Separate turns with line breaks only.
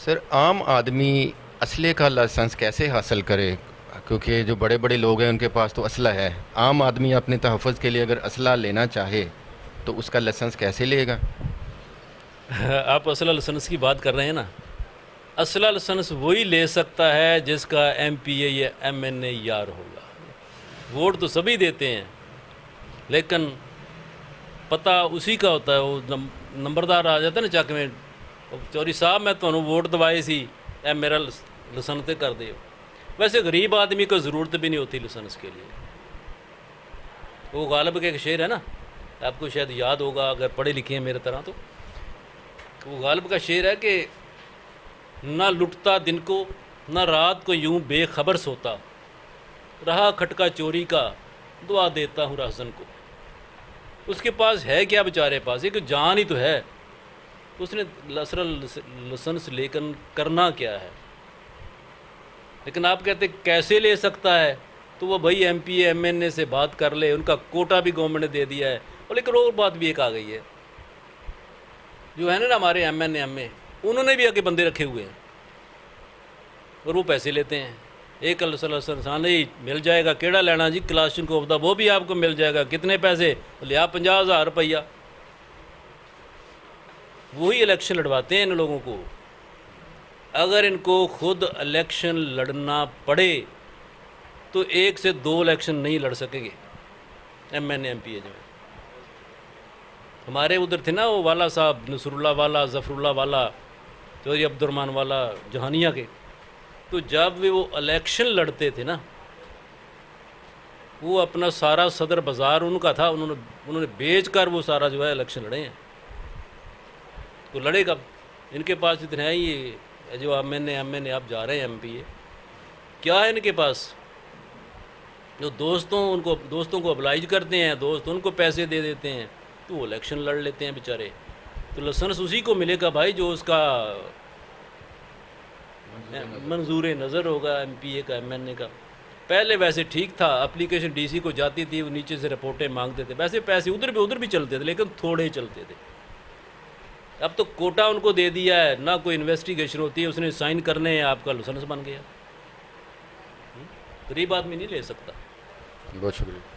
Sir, आम आदमी असले का लाइसेंस कैसे हासिल करे? क्योंकि जो बड़े बड़े लोग हैं उनके पास तो असला है। आम आदमी अपने तहफ़्फ़ुज़ के लिए अगर असला लेना चाहे तो उसका लाइसेंस कैसे लेगा?
आप असला लाइसेंस की बात कर रहे हैं ना। असला लाइसेंस वही ले सकता है जिसका एमपीए या एमएनए यार होगा। वोट तो सभी देते हैं, लेकिन पता उसी का होता है। वो नंबरदार आ जाता है ना चक में, चौधरी साहब मैं ਤੁਹਾਨੂੰ वोट दवाए सी, ए मेरा लाइसेंस तो कर दे। वैसे गरीब आदमी को ज़रूरत भी नहीं होती लाइसेंस के लिए। वो गालिब का एक शेर है ना, आपको शायद याद होगा अगर पढ़े लिखे हैं मेरे तरह। तो वो गालिब का शेर है कि ना लुटता दिन को, ना रात को यूं बेखबर सोता, रहा खटका चोरी का, दुआ देता हूँ राहजन को। उसके पास है क्या बेचारे पास? एक जान ही तो है। उसने लाइसेंस लेकर करना क्या है? लेकिन आप कहते कैसे ले सकता है? तो वो भाई एमपी एमएनए से बात कर ले, उनका कोटा भी गवर्नमेंट ने दे दिया है। और लेकिन और बात भी एक आ गई है, जो है ना हमारे एमएनए एमए, उन्होंने भी आगे बंदे रखे हुए हैं और वो पैसे लेते हैं। एक लाइसेंस नहीं मिल जाएगा, केड़ा लेना जी क्लाशनकोव का, वो भी आपको मिल जाएगा। कितने पैसे? लिया 50,000 रुपया। वही इलेक्शन लड़वाते हैं इन लोगों को। अगर इनको खुद इलेक्शन लड़ना पड़े तो 1 से 2 इलेक्शन नहीं लड़ सकेंगे एमएनए एमपीए। जो हमारे उधर थे ना वो वाला साहब, नसरुल्ला वाला, ज़फ़रुल्ला वाला, चौधरी अब्दुर्रहमान वाला जहानिया के, तो जब भी वो इलेक्शन लड़ते थे ना, वो अपना सारा सदर बाज़ार उनका था, उन्होंने बेच कर वो सारा जो है इलेक्शन लड़े हैं। तो लड़े कब? इनके पास इतने हैं ये जो एमएनए आप जा रहे हैं एमपीए, क्या है इनके पास? जो दोस्तों को अब्लाइज करते हैं, दोस्त उनको पैसे दे देते हैं, तो वो इलेक्शन लड़ लेते हैं बेचारे। तो लाइसेंस उसी को मिलेगा भाई जो उसका मंजूर नज़र होगा, एमपीए का, एमएनए का। पहले वैसे ठीक था, एप्लीकेशन डीसी को जाती थी, वो नीचे से रिपोर्टें मांगते थे। वैसे पैसे उधर भी चलते थे, लेकिन थोड़े चलते थे। अब तो कोटा उनको दे दिया है, ना कोई इन्वेस्टिगेशन होती है, उसने साइन करने हैं, आपका लाइसेंस बन गया। गरीब आदमी नहीं ले सकता।
बहुत शुक्रिया।